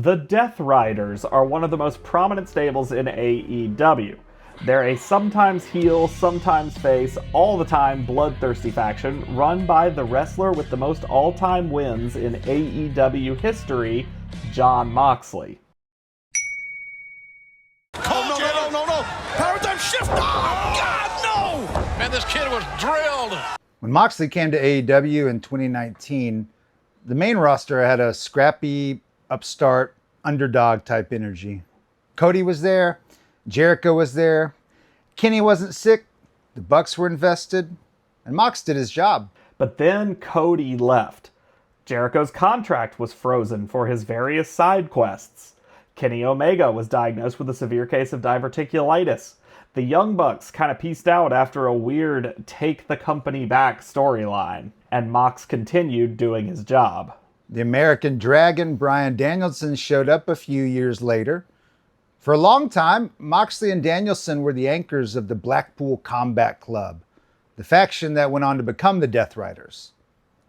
The Death Riders are one of the most prominent stables in AEW. They're a sometimes heel, sometimes face, all the time bloodthirsty faction run by the wrestler with the most all-time wins in AEW history, Jon Moxley. Oh, no. Paradigm shift. Oh, God, no. Man, this kid was drilled. When Moxley came to AEW in 2019, the main roster had a scrappy, upstart, underdog type energy. Cody was there. Jericho was there. Kenny wasn't sick. The Bucks were invested. And Mox did his job. But then Cody left. Jericho's contract was frozen for his various side quests. Kenny Omega was diagnosed with a severe case of diverticulitis. The Young Bucks kind of pieced out after a weird take the company back storyline. And Mox continued doing his job. The American Dragon, Bryan Danielson, showed up a few years later. For a long time, Moxley and Danielson were the anchors of the Blackpool Combat Club, the faction that went on to become the Death Riders.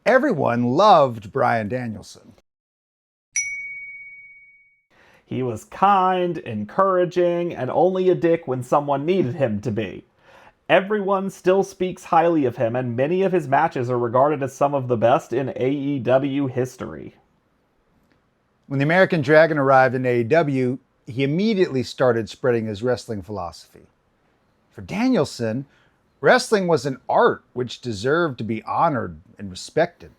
Everyone loved Bryan Danielson. He was kind, encouraging, and only a dick when someone needed him to be. Everyone still speaks highly of him, and many of his matches are regarded as some of the best in AEW history. When the American Dragon arrived in AEW, he immediately started spreading his wrestling philosophy. For Danielson, wrestling was an art which deserved to be honored and respected.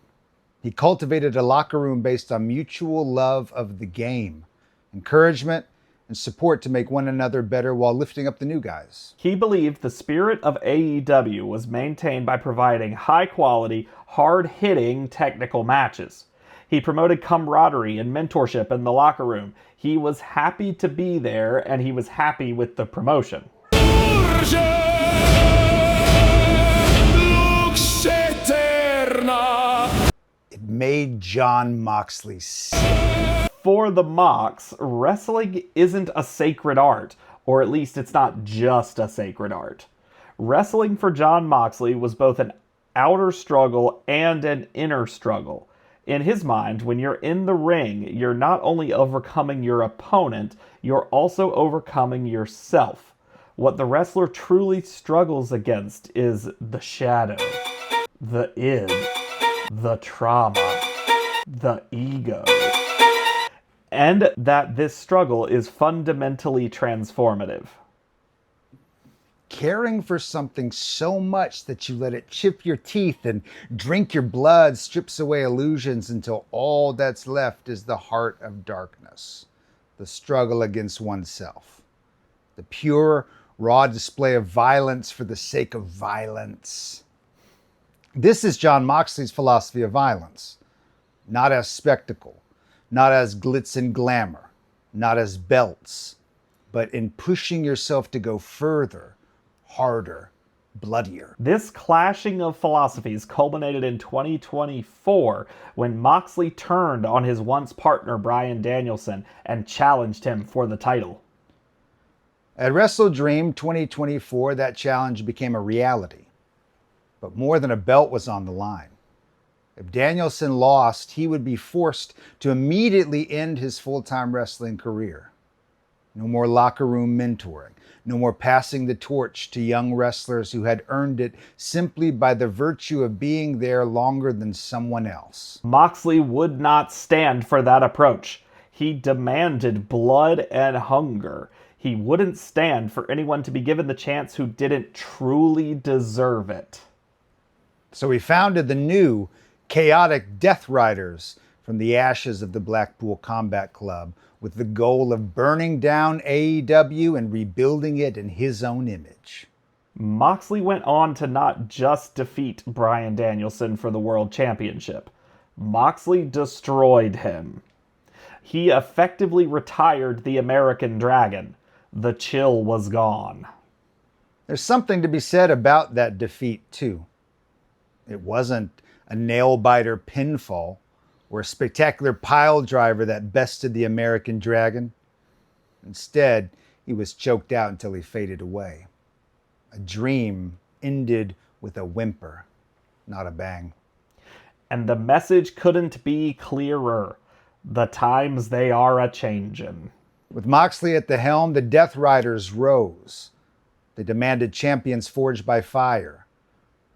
He cultivated a locker room based on mutual love of the game, encouragement, and support to make one another better while lifting up the new guys. He believed the spirit of AEW was maintained by providing high-quality, hard-hitting technical matches. He promoted camaraderie and mentorship in the locker room. He was happy to be there, and he was happy with the promotion. It made Jon Moxley sick. For the Mox, wrestling isn't a sacred art, or at least it's not just a sacred art. Wrestling for Jon Moxley was both an outer struggle and an inner struggle. In his mind, when you're in the ring, you're not only overcoming your opponent, you're also overcoming yourself. What the wrestler truly struggles against is the shadow, the id, the trauma, the ego. And that this struggle is fundamentally transformative. Caring for something so much that you let it chip your teeth and drink your blood strips away illusions until all that's left is the heart of darkness, the struggle against oneself, the pure, raw display of violence for the sake of violence. This is Jon Moxley's philosophy of violence, not as spectacle, not as glitz and glamour, not as belts, but in pushing yourself to go further, harder, bloodier. This clashing of philosophies culminated in 2024 when Moxley turned on his once partner Bryan Danielson and challenged him for the title. At Wrestle Dream 2024, that challenge became a reality. But more than a belt was on the line. If Danielson lost, he would be forced to immediately end his full-time wrestling career. No more locker room mentoring. No more passing the torch to young wrestlers who had earned it simply by the virtue of being there longer than someone else. Moxley would not stand for that approach. He demanded blood and hunger. He wouldn't stand for anyone to be given the chance who didn't truly deserve it. So he founded the new chaotic Death Riders from the ashes of the Blackpool Combat Club with the goal of burning down AEW and rebuilding it in his own image. Moxley went on to not just defeat Bryan Danielson for the World Championship. Moxley destroyed him. He effectively retired the American Dragon. The chill was gone. There's something to be said about that defeat, too. It wasn't a nail-biter pinfall or a spectacular pile driver that bested the American Dragon. Instead, he was choked out until he faded away. A dream ended with a whimper, not a bang. And the message couldn't be clearer. The times they are a-changin'. With Moxley at the helm, the Death Riders rose. They demanded champions forged by fire.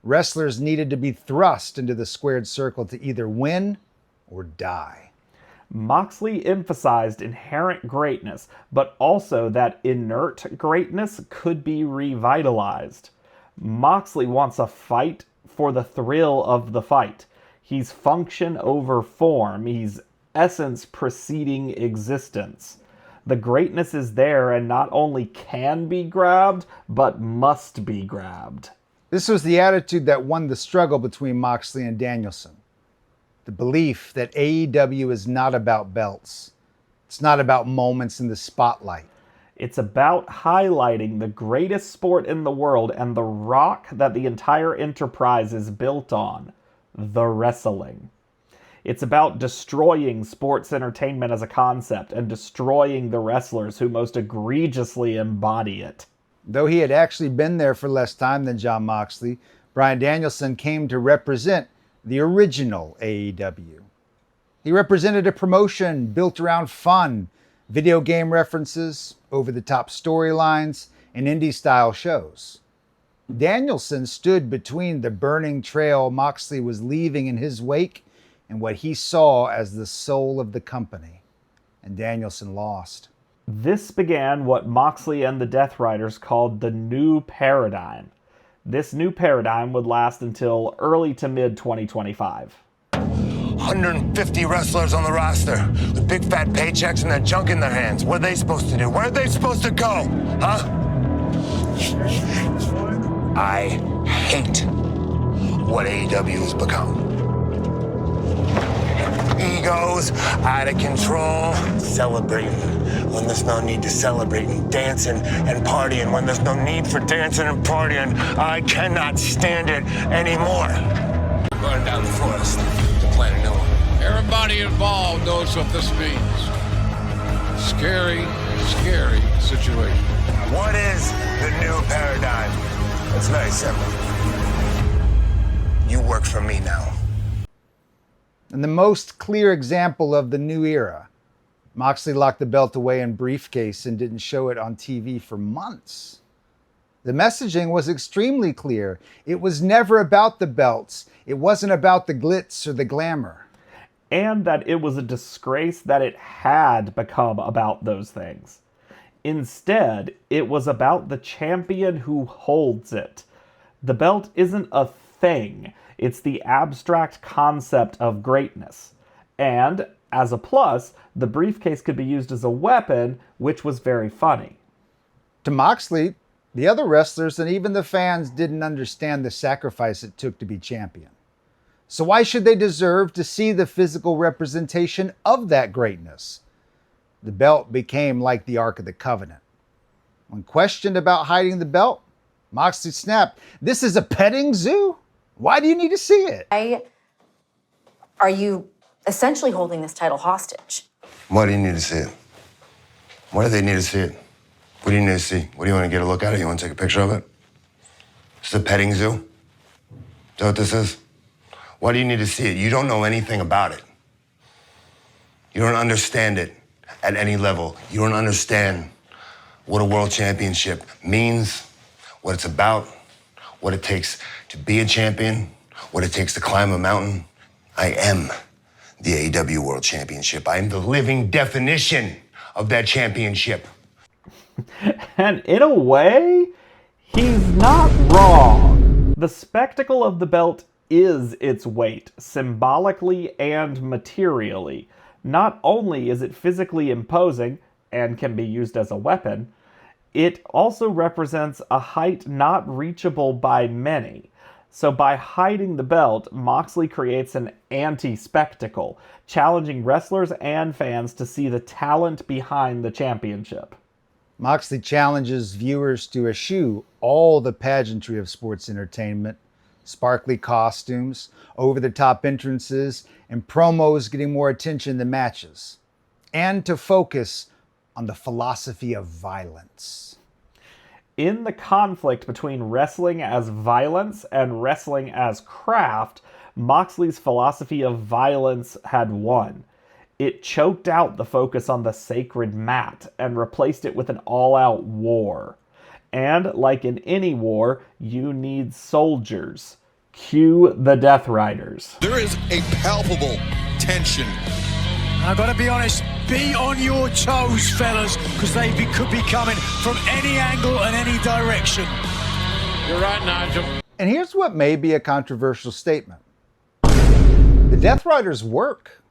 Wrestlers needed to be thrust into the squared circle to either win or die. Moxley emphasized inherent greatness, but also that inert greatness could be revitalized. Moxley wants a fight for the thrill of the fight. He's function over form. He's essence preceding existence. The greatness is there and not only can be grabbed, but must be grabbed. This was the attitude that won the struggle between Moxley and Danielson. The belief that AEW is not about belts. It's not about moments in the spotlight. It's about highlighting the greatest sport in the world and the rock that the entire enterprise is built on, the wrestling. It's about destroying sports entertainment as a concept and destroying the wrestlers who most egregiously embody it. Though he had actually been there for less time than Jon Moxley, Bryan Danielson came to represent the original AEW. He represented a promotion built around fun, video game references, over-the-top storylines, and indie-style shows. Danielson stood between the burning trail Moxley was leaving in his wake and what he saw as the soul of the company. And Danielson lost. This began what Moxley and the Death Riders called the New Paradigm. This new paradigm would last until early to mid-2025. 150 wrestlers on the roster with big fat paychecks and that junk in their hands. What are they supposed to do? Where are they supposed to go? Huh? I hate what AEW has become. Egos out of control, celebrating when there's no need to celebrate, and dancing and partying when there's no need for dancing and partying. I cannot stand it anymore. Burn down the forest to plant a new one. Everybody involved knows what this means. Scary, scary situation. What is the new paradigm? It's very simple. You work for me now. And the most clear example of the new era, Moxley locked the belt away in a briefcase and didn't show it on TV for months. The messaging was extremely clear. It was never about the belts. It wasn't about the glitz or the glamour. And that it was a disgrace that it had become about those things. Instead, it was about the champion who holds it. The belt isn't a thing. It's the abstract concept of greatness. And, as a plus, the briefcase could be used as a weapon, which was very funny. To Moxley, the other wrestlers and even the fans didn't understand the sacrifice it took to be champion. So why should they deserve to see the physical representation of that greatness? The belt became like the Ark of the Covenant. When questioned about hiding the belt, Moxley snapped, "This is a petting zoo? Why do you need to see it?" Are you essentially holding this title hostage? Why do you need to see it? Why do they need to see it? What do you need to see? What do you want to get a look at it? You want to take a picture of it? This is a petting zoo? Is that what this is? Why do you need to see it? You don't know anything about it. You don't understand it at any level. You don't understand what a world championship means, what it's about, what it takes to be a champion, what it takes to climb a mountain. I am the AEW World Championship. I am the living definition of that championship. And in a way, he's not wrong. The spectacle of the belt is its weight, symbolically and materially. Not only is it physically imposing, and can be used as a weapon, it also represents a height not reachable by many. So by hiding the belt, Moxley creates an anti-spectacle, challenging wrestlers and fans to see the talent behind the championship. Moxley challenges viewers to eschew all the pageantry of sports entertainment, sparkly costumes, over-the-top entrances, and promos getting more attention than matches, and to focus on the philosophy of violence. In the conflict between wrestling as violence and wrestling as craft, Moxley's philosophy of violence had won. It choked out the focus on the sacred mat and replaced it with an all-out war. And like in any war, you need soldiers. Cue the Death Riders. There is a palpable tension. I've got to be honest, be on your toes, fellas, because could be coming from any angle and any direction. You're right, Nigel. And here's what may be a controversial statement. The Death Riders work.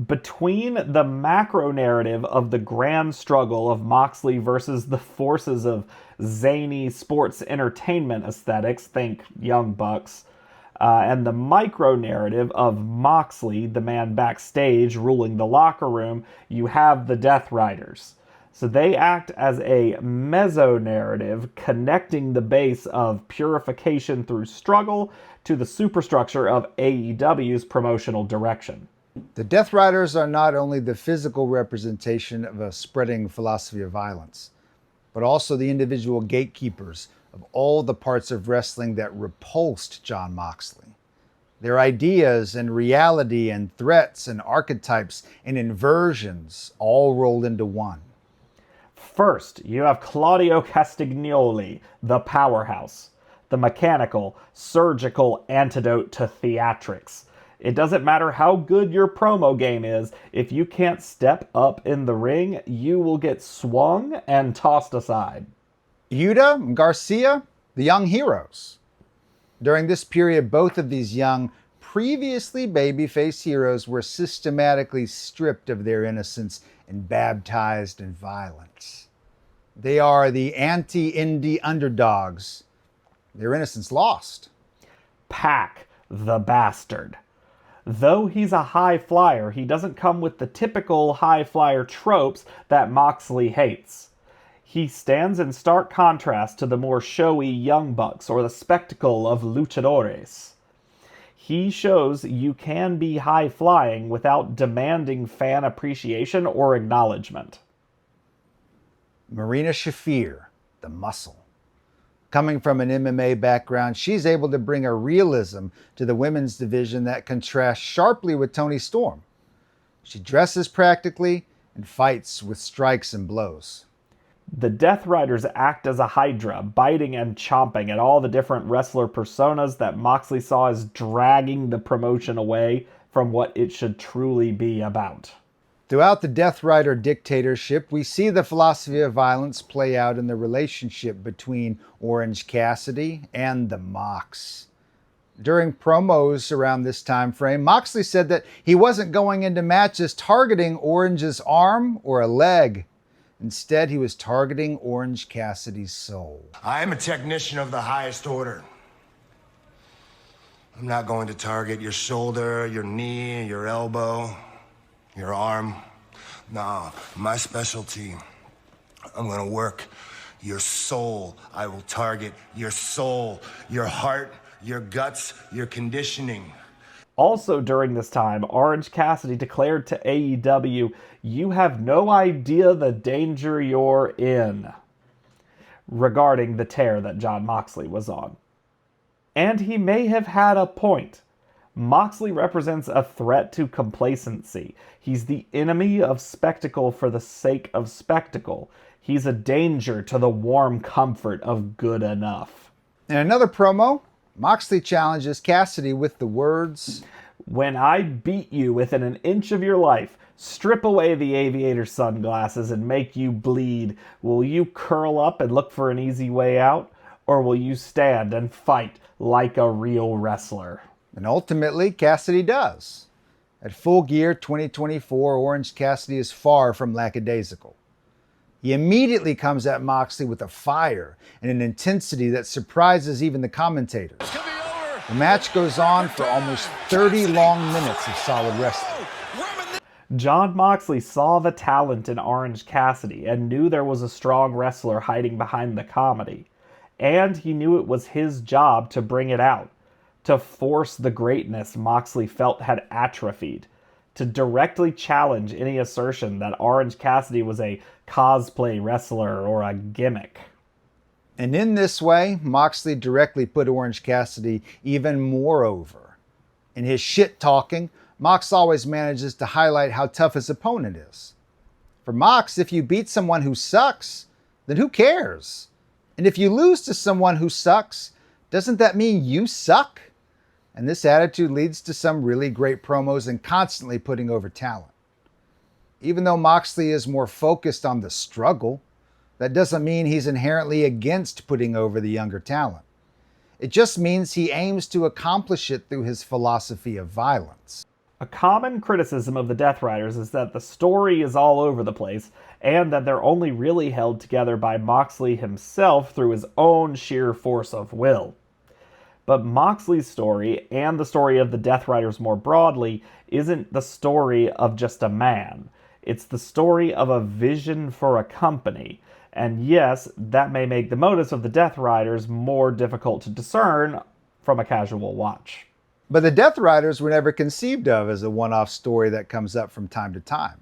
Between the macro narrative of the grand struggle of Moxley versus the forces of zany sports entertainment aesthetics, think Young Bucks, and the micro narrative of Moxley, the man backstage ruling the locker room, you have the Death Riders. So they act as a meso-narrative connecting the base of purification through struggle to the superstructure of AEW's promotional direction. The Death Riders are not only the physical representation of a spreading philosophy of violence, but also the individual gatekeepers of all the parts of wrestling that repulsed Jon Moxley. Their ideas and reality and threats and archetypes and inversions all rolled into one. First, you have Claudio Castagnoli, the powerhouse, the mechanical, surgical antidote to theatrics. It doesn't matter how good your promo game is, if you can't step up in the ring, you will get swung and tossed aside. Yuta and Garcia, the young heroes. During this period, both of these young, previously babyface heroes were systematically stripped of their innocence and baptized in violence. They are the anti-indie underdogs. Their innocence lost. Pac, the bastard. Though he's a high flyer, he doesn't come with the typical high flyer tropes that Moxley hates. He stands in stark contrast to the more showy Young Bucks or the spectacle of luchadores. He shows you can be high flying without demanding fan appreciation or acknowledgement. Marina Shafir, the muscle. Coming from an MMA background, she's able to bring a realism to the women's division that contrasts sharply with Toni Storm. She dresses practically and fights with strikes and blows. The Death Riders act as a hydra, biting and chomping at all the different wrestler personas that Moxley saw as dragging the promotion away from what it should truly be about. Throughout the Death Rider dictatorship, we see the philosophy of violence play out in the relationship between Orange Cassidy and the Mox. During promos around this time frame, Moxley said that he wasn't going into matches targeting Orange's arm or a leg. Instead, he was targeting Orange Cassidy's soul. I am a technician of the highest order. I'm not going to target your shoulder, your knee, your elbow, your arm. No, my specialty, I'm going to work your soul. I will target your soul, your heart, your guts, your conditioning. Also during this time, Orange Cassidy declared to AEW, "You have no idea the danger you're in," regarding the tear that Jon Moxley was on. And he may have had a point. Moxley represents a threat to complacency. He's the enemy of spectacle for the sake of spectacle. He's a danger to the warm comfort of good enough. In another promo, Moxley challenges Cassidy with the words, "When I beat you within an inch of your life, strip away the aviator sunglasses and make you bleed, will you curl up and look for an easy way out? Or will you stand and fight like a real wrestler?" And ultimately, Cassidy does. At Full Gear 2024, Orange Cassidy is far from lackadaisical. He immediately comes at Moxley with a fire and an intensity that surprises even the commentators. The match goes on for almost 30 long minutes of solid wrestling. Jon Moxley saw the talent in Orange Cassidy and knew there was a strong wrestler hiding behind the comedy. And he knew it was his job to bring it out, to force the greatness Moxley felt had atrophied, to directly challenge any assertion that Orange Cassidy was a cosplay wrestler or a gimmick. And in this way, Moxley directly put Orange Cassidy even more over. In his shit talking, Mox always manages to highlight how tough his opponent is. For Mox, if you beat someone who sucks, then who cares? And if you lose to someone who sucks, doesn't that mean you suck? And this attitude leads to some really great promos and constantly putting over talent. Even though Moxley is more focused on the struggle, that doesn't mean he's inherently against putting over the younger talent. It just means he aims to accomplish it through his philosophy of violence. A common criticism of the Death Riders is that the story is all over the place, and that they're only really held together by Moxley himself through his own sheer force of will. But Moxley's story, and the story of the Death Riders more broadly, isn't the story of just a man. It's the story of a vision for a company. And yes, that may make the motives of the Death Riders more difficult to discern from a casual watch. But the Death Riders were never conceived of as a one-off story that comes up from time to time.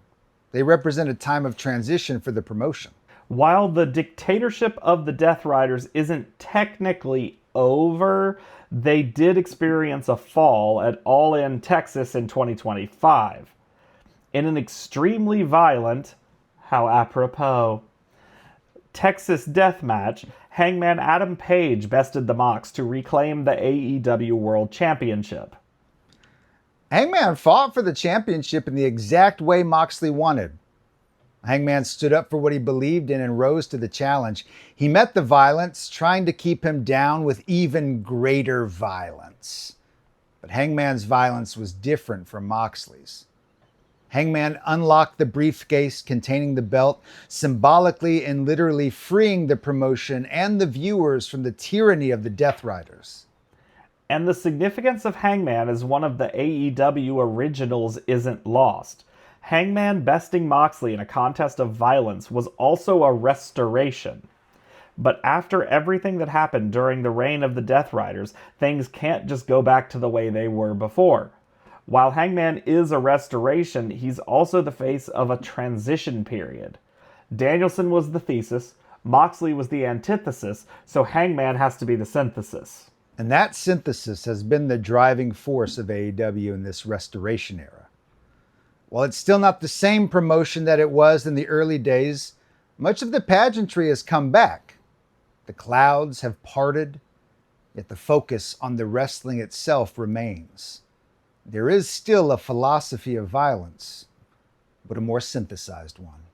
They represent a time of transition for the promotion. While the dictatorship of the Death Riders isn't technically over, they did experience a fall at All In Texas in 2025. In an extremely violent, how apropos, Texas death match, Hangman Adam Page bested the Mox to reclaim the AEW World Championship. Hangman fought for the championship in the exact way Moxley wanted. Hangman stood up for what he believed in and rose to the challenge. He met the violence, trying to keep him down with even greater violence. But Hangman's violence was different from Moxley's. Hangman unlocked the briefcase containing the belt, symbolically and literally freeing the promotion and the viewers from the tyranny of the Death Riders. And the significance of Hangman as one of the AEW originals isn't lost. Hangman besting Moxley in a contest of violence was also a restoration. But after everything that happened during the reign of the Death Riders, things can't just go back to the way they were before. While Hangman is a restoration, he's also the face of a transition period. Danielson was the thesis, Moxley was the antithesis, so Hangman has to be the synthesis. And that synthesis has been the driving force of AEW in this restoration era. While it's still not the same promotion that it was in the early days, much of the pageantry has come back. The clouds have parted, yet the focus on the wrestling itself remains. There is still a philosophy of violence, but a more synthesized one.